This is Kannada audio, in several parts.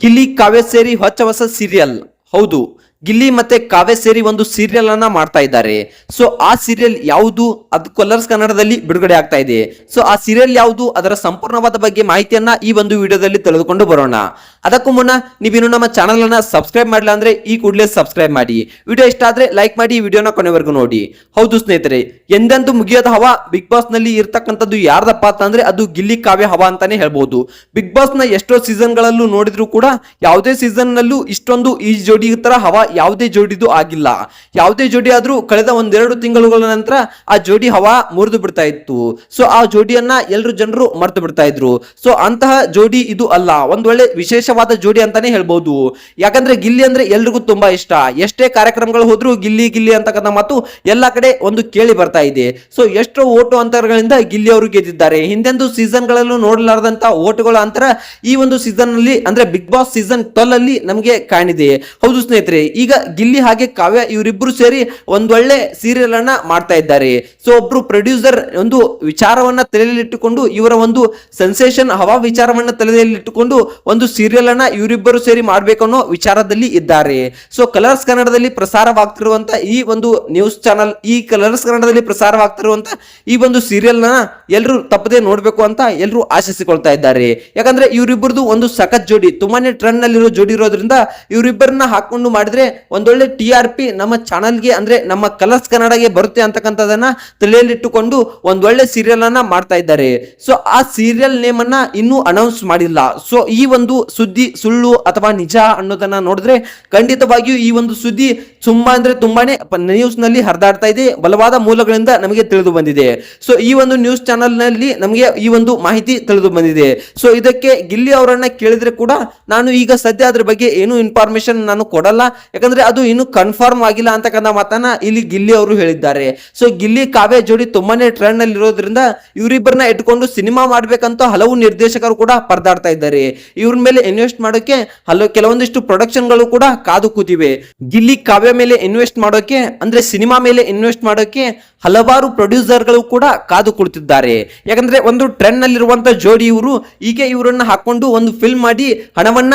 ಗಿಲ್ಲಿ ಕಾವ್ಯ ಸೇರಿ ಹೊಚ್ಚ ಹೊಸ ಸೀರಿಯಲ್. ಹೌದು, ಗಿಲ್ಲಿ ಮತ್ತೆ ಕಾವ್ಯ ಸೇರಿ ಒಂದು ಸೀರಿಯಲ್ ಅನ್ನ ಮಾಡ್ತಾ ಇದ್ದಾರೆ. ಸೊ ಆ ಸೀರಿಯಲ್ ಯಾವುದು, ಅದು ಕಲರ್ಸ್ ಕನ್ನಡದಲ್ಲಿ ಬಿಡುಗಡೆ ಆಗ್ತಾ ಇದೆ. ಸೊ ಆ ಸೀರಿಯಲ್ ಯಾವುದು, ಅದರ ಸಂಪೂರ್ಣವಾದ ಬಗ್ಗೆ ಮಾಹಿತಿಯನ್ನ ಈ ಒಂದು ವಿಡಿಯೋದಲ್ಲಿ ತಿಳಿದುಕೊಂಡು ಬರೋಣ. ಅದಕ್ಕೂ ಮುನ್ನ ನೀವಿನ್ನು ನಮ್ಮ ಚಾನಲ್ ಅನ್ನ ಸಬ್ಸ್ಕ್ರೈಬ್ ಮಾಡಿಲ್ಲ ಅಂದ್ರೆ ಈ ಕೂಡಲೇ ಸಬ್ಸ್ಕ್ರೈಬ್ ಮಾಡಿ. ವಿಡಿಯೋ ಇಷ್ಟ ಆದ್ರೆ ಲೈಕ್ ಮಾಡಿ, ವಿಡಿಯೋನ ಕೊನೆವರೆಗೂ ನೋಡಿ. ಹೌದು ಸ್ನೇಹಿತರೆ, ಎಂದೆಂದೂ ಮುಗಿಯದ ಹವಾ ಬಿಗ್ ಬಾಸ್ ನಲ್ಲಿ ಇರ್ತಕ್ಕಂಥದ್ದು ಯಾರ್ದಪ್ಪ ಅಂತಂದ್ರೆ ಅದು ಗಿಲ್ಲಿ ಕಾವ್ಯ ಹವಾ ಅಂತಾನೆ ಹೇಳ್ಬಹುದು. ಬಿಗ್ ಬಾಸ್ ನ ಎಷ್ಟೋ ಸೀಸನ್ ಗಳಲ್ಲೂ ನೋಡಿದ್ರು ಕೂಡ ಯಾವುದೇ ಸೀಸನ್ ನಲ್ಲೂ ಇಷ್ಟೊಂದು ಈ ಜೋಡಿ ತರ ಹವಾ ಯಾವುದೇ ಜೋಡಿದು ಆಗಿಲ್ಲ. ಯಾವುದೇ ಜೋಡಿ ಆದ್ರೂ ಕಳೆದ ಒಂದೆರಡು ತಿಂಗಳುಗಳ ನಂತರ ಆ ಜೋಡಿ ಹವಾ ಮುರಿದು ಬಿಡ್ತಾ ಇತ್ತು. ಸೊ ಆ ಜೋಡಿಯನ್ನ ಎಲ್ಲರೂ ಜನರು ಮರ್ತು ಬಿಡ್ತಾ ಇದ್ರು. ಸೊ ಅಂತಹ ಜೋಡಿ ಇದು ಅಲ್ಲ, ಒಂದ್ ಒಳ್ಳೆ ವಿಶೇಷವಾದ ಜೋಡಿ ಅಂತಾನೆ ಹೇಳ್ಬಹುದು. ಯಾಕಂದ್ರೆ ಗಿಲ್ಲಿ ಅಂದ್ರೆ ಎಲ್ರಿಗೂ ತುಂಬಾ ಇಷ್ಟ. ಎಷ್ಟೇ ಕಾರ್ಯಕ್ರಮಗಳು ಹೋದ್ರು ಗಿಲ್ಲಿ ಗಿಲ್ಲಿ ಅಂತಕ್ಕಂಥ ಮಾತು ಎಲ್ಲಾ ಕಡೆ ಒಂದು ಕೇಳಿ ಬರ್ತಾ ಇದೆ. ಸೊ ಎಷ್ಟೋ ಓಟು ಅಂತರಗಳಿಂದ ಗಿಲ್ಲಿ ಅವರು ಗೆದ್ದಿದ್ದಾರೆ. ಹಿಂದೆಂದು ಸೀಸನ್ ಗಳಲ್ಲೂ ನೋಡಲಾರದಂತ ಓಟುಗಳ ಅಂತರ ಈ ಒಂದು ಸೀಸನ್ ನಲ್ಲಿ ಅಂದ್ರೆ ಬಿಗ್ ಬಾಸ್ ಸೀಸನ್ 12 ಅಲ್ಲಿ ನಮಗೆ ಕಾಣಿದೆ. ಹೌದು ಸ್ನೇಹಿತರೆ, ಈಗ ಗಿಲ್ಲಿ ಹಾಗೆ ಕಾವ್ಯ ಇವರಿಬ್ರು ಸೇರಿ ಒಂದೊಳ್ಳೆ ಸೀರಿಯಲ್ ಅನ್ನ ಮಾಡ್ತಾ ಇದ್ದಾರೆ. ಸೊ ಒಬ್ರು ಪ್ರೊಡ್ಯೂಸರ್ ಒಂದು ವಿಚಾರವನ್ನ ತಲೆಯಲ್ಲಿಟ್ಟುಕೊಂಡು ಇವರ ಒಂದು ಸೆನ್ಸೇಷನ್ ಹವಾ ವಿಚಾರವನ್ನ ತಲೆಯಲ್ಲಿಟ್ಟುಕೊಂಡು ಒಂದು ಸೀರಿಯಲ್ ಅನ್ನ ಇವರಿಬ್ಬರು ಸೇರಿ ಮಾಡ್ಬೇಕು ಅನ್ನೋ ವಿಚಾರದಲ್ಲಿ ಇದ್ದಾರೆ. ಸೊ ಕಲರ್ಸ್ ಕನ್ನಡದಲ್ಲಿ ಪ್ರಸಾರವಾಗ್ತಿರುವಂತ ಈ ಒಂದು ನ್ಯೂಸ್ ಚಾನಲ್, ಈ ಕಲರ್ಸ್ ಕನ್ನಡದಲ್ಲಿ ಪ್ರಸಾರವಾಗ್ತಿರುವಂತ ಈ ಒಂದು ಸೀರಿಯಲ್ ನ ಎಲ್ಲರೂ ತಪ್ಪದೆ ನೋಡ್ಬೇಕು ಅಂತ ಎಲ್ಲರೂ ಆಶಿಸಿಕೊಳ್ತಾ ಇದ್ದಾರೆ. ಯಾಕಂದ್ರೆ ಇವರಿಬ್ಬರದು ಒಂದು ಸಖತ್ ಜೋಡಿ, ತುಂಬಾನೇ ಟ್ರೆಂಡ್ ನಲ್ಲಿರೋ ಜೋಡಿ ಇರೋದ್ರಿಂದ ಇವರಿಬ್ಬರನ್ನ ಹಾಕೊಂಡು ಮಾಡಿದ್ರೆ ಒಂದೊಳ್ಳೆ TRP ನಮ್ಮ ಚಾನಲ್ಗೆ ಅಂದ್ರೆ ನಮ್ಮ ಕಲರ್ಸ್ ಕನ್ನಡಗೆ ಬರುತ್ತೆ ಅಂತಕ್ಕಂಥದನ್ನ ತಲೆಯಲ್ಲಿಟ್ಟುಕೊಂಡು ಒಂದೊಳ್ಳೆ ಸೀರಿಯಲ್ ಅನ್ನ ಮಾಡ್ತಾ ಇದ್ದಾರೆ. ಸೊ ಆ ಸೀರಿಯಲ್ ನೇಮ್ ಅನ್ನ ಇನ್ನೂ ಅನೌನ್ಸ್ ಮಾಡಿಲ್ಲ. ಸೊ ಈ ಒಂದು ಸುದ್ದಿ ಸುಳ್ಳು ಅಥವಾ ನಿಜ ಅನ್ನೋದನ್ನ ನೋಡಿದ್ರೆ ಖಂಡಿತವಾಗಿಯೂ ಈ ಒಂದು ಸುದ್ದಿ ತುಂಬಾನೇ ನ್ಯೂಸ್ ನಲ್ಲಿ ಹರಿದಾಡ್ತಾ ಇದೆ. ಬಲವಾದ ಮೂಲಗಳಿಂದ ನಮಗೆ ತಿಳಿದು ಬಂದಿದೆ. ಸೊ ಈ ಒಂದು ನ್ಯೂಸ್ ಚಾನಲ್ ನಲ್ಲಿ ನಮಗೆ ಈ ಒಂದು ಮಾಹಿತಿ ತಿಳಿದು ಬಂದಿದೆ. ಸೊ ಇದಕ್ಕೆ ಗಿಲ್ಲಿ ಅವರನ್ನ ಕೇಳಿದ್ರೆ ಕೂಡ ನಾನು ಈಗ ಸದ್ಯ ಅದ್ರ ಬಗ್ಗೆ ಏನು ಇನ್ಫಾರ್ಮೇಶನ್ ನಾನು ಕೊಡಲ್ಲ, ಯಾಕಂದ್ರೆ ಅದು ಇನ್ನು ಕನ್ಫರ್ಮ್ ಆಗಿಲ್ಲ ಅಂತಕ್ಕಂಥ ಮಾತನ್ನ ಇಲ್ಲಿ ಗಿಲ್ಲಿ ಅವರು ಹೇಳಿದ್ದಾರೆ. ಸೊ ಗಿಲ್ಲಿ ಕಾವ್ಯ ಜೋಡಿ ತುಂಬಾನೇ ಟ್ರೆಂಡ್ ನಲ್ಲಿ ಇರೋದ್ರಿಂದ ಇವರಿಬ್ಬರನ್ನ ಇಟ್ಕೊಂಡು ಸಿನಿಮಾ ಮಾಡ್ಬೇಕಂತ ಹಲವು ನಿರ್ದೇಶಕರು ಕೂಡ ಪರದಾಡ್ತಾ ಇದ್ದಾರೆ. ಇವ್ರ ಮೇಲೆ ಇನ್ವೆಸ್ಟ್ ಮಾಡೋಕೆ ಕೆಲವೊಂದಿಷ್ಟು ಪ್ರೊಡಕ್ಷನ್ ಗಳು ಕೂಡ ಕಾದು ಕೂತಿವೆ. ಗಿಲ್ಲಿ ಕಾವ್ಯ ಮೇಲೆ ಇನ್ವೆಸ್ಟ್ ಮಾಡೋಕೆ ಅಂದ್ರೆ ಸಿನಿಮಾ ಮೇಲೆ ಇನ್ವೆಸ್ಟ್ ಮಾಡೋಕೆ ಹಲವಾರು ಪ್ರೊಡ್ಯೂಸರ್ ಗಳು ಕೂಡ ಕಾದು ಕುಳಿತಿದ್ದಾರೆ. ಯಾಕಂದ್ರೆ ಒಂದು ಟ್ರೆಂಡ್ ನಲ್ಲಿರುವಂತಹ ಜೋಡಿ ಇವರು, ಈಗ ಇವರನ್ನ ಹಾಕೊಂಡು ಒಂದು ಫಿಲ್ಮ್ ಮಾಡಿ ಹಣವನ್ನ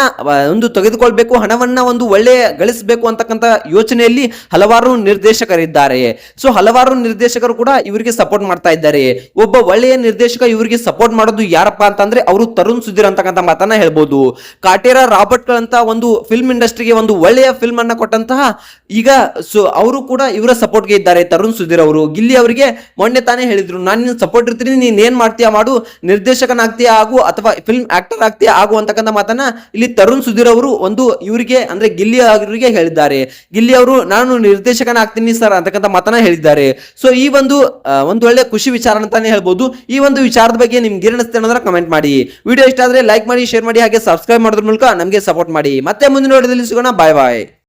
ಒಂದು ತೆಗೆದುಕೊಳ್ಬೇಕು, ಹಣವನ್ನ ಒಂದು ಒಳ್ಳೆ ಗಳಿಸಬೇಕು ಅಂತಕ್ಕಂಥ ಯೋಚನೆಯಲ್ಲಿ ಹಲವಾರು ನಿರ್ದೇಶಕರಿದ್ದಾರೆ. ಸೊ ಹಲವಾರು ನಿರ್ದೇಶಕರು ಕೂಡ ಇವರಿಗೆ ಸಪೋರ್ಟ್ ಮಾಡ್ತಾ ಇದ್ದಾರೆ. ಒಬ್ಬ ಒಳ್ಳೆಯ ನಿರ್ದೇಶಕ ಇವರಿಗೆ ಸಪೋರ್ಟ್ ಮಾಡೋದು ಯಾರಪ್ಪ ಅಂತಂದ್ರೆ ಅವರು ತರುಣ್ ಸುಧೀರ್ ಅಂತಕ್ಕಂಥ ಮಾತನ್ನ ಹೇಳ್ಬೋದು. ಕಾಟೇರ ರಾಬರ್ಟ್ ಗಳಂತ ಒಂದು ಫಿಲ್ಮ್ ಇಂಡಸ್ಟ್ರಿಗೆ ಒಂದು ಒಳ್ಳೆಯ ಫಿಲ್ಮ್ ಅನ್ನ ಕೊಟ್ಟಂತಹ ಈಗ ಸೊ ಅವರು ಕೂಡ ಇವರ ಸಪೋರ್ಟ್ಗೆ ಇದ್ದಾರೆ. ತರುಣ್ ಸುಧೀರ್ ಅವರು ಗಿಲ್ಲಿ ಅವರಿಗೆ ಮೊನ್ನೆ ತಾನೇ ಹೇಳಿದ್ರು, ನಾನು ನಿನ್ನ ಸಪೋರ್ಟ್ ಇರ್ತೀನಿ, ನೀನ್ ಏನ್ ಮಾಡ್ತೀಯಾ ಮಾಡು, ನಿರ್ದೇಶಕನಾಗ್ತೀಯಾ ಆಗು ಅಥವಾ ಫಿಲ್ಮ್ ಆಕ್ಟರ್ ಆಗ್ತೀಯಾ ಆಗು ಅಂತಕ್ಕಂಥ ಮಾತನ್ನ ಇಲ್ಲಿ ತರುಣ್ ಸುಧೀರ್ ಅವರು ಒಂದು ಇವರಿಗೆ ಅಂದ್ರೆ ಗಿಲ್ಲಿ ಅವರಿಗೆ ಹೇಳಿದ್ದಾರೆ. ಗಿಲ್ಲಿ ಅವರು ನಾನು ನಿರ್ದೇಶಕನಾಗ್ತೀನಿ ಸರ್ ಅಂತಕ್ಕಂಥ ಮಾತನ್ನ ಹೇಳಿದ್ದಾರೆ. ಸೊ ಈ ಒಂದು ಒಳ್ಳೆ ಖುಷಿ ವಿಚಾರ ಅಂತಾನೆ ಹೇಳ್ಬೋದು. ಈ ಒಂದು ವಿಚಾರದ ಬಗ್ಗೆ ನಿಮ್ಗೆ ಏನಿಸುತ್ತೆ ಅನ್ನೋದನ್ನ ಕಮೆಂಟ್ ಮಾಡಿ. ವಿಡಿಯೋ ಇಷ್ಟ ಆದ್ರೆ ಲೈಕ್ ಮಾಡಿ, ಶೇರ್ ಮಾಡಿ, ಹಾಗೆ ಸಬ್ಸ್ಕ್ರೈಬ್ ಮಾಡೋದ್ರ ಮೂಲಕ ನಮಗೆ ಸಪೋರ್ಟ್ ಮಾಡಿ. ಮತ್ತೆ ಮುಂದಿನ ವಿಡಿಯೋದಲ್ಲಿ ಸಿಗೋಣ. ಬಾಯ್ ಬಾಯ್.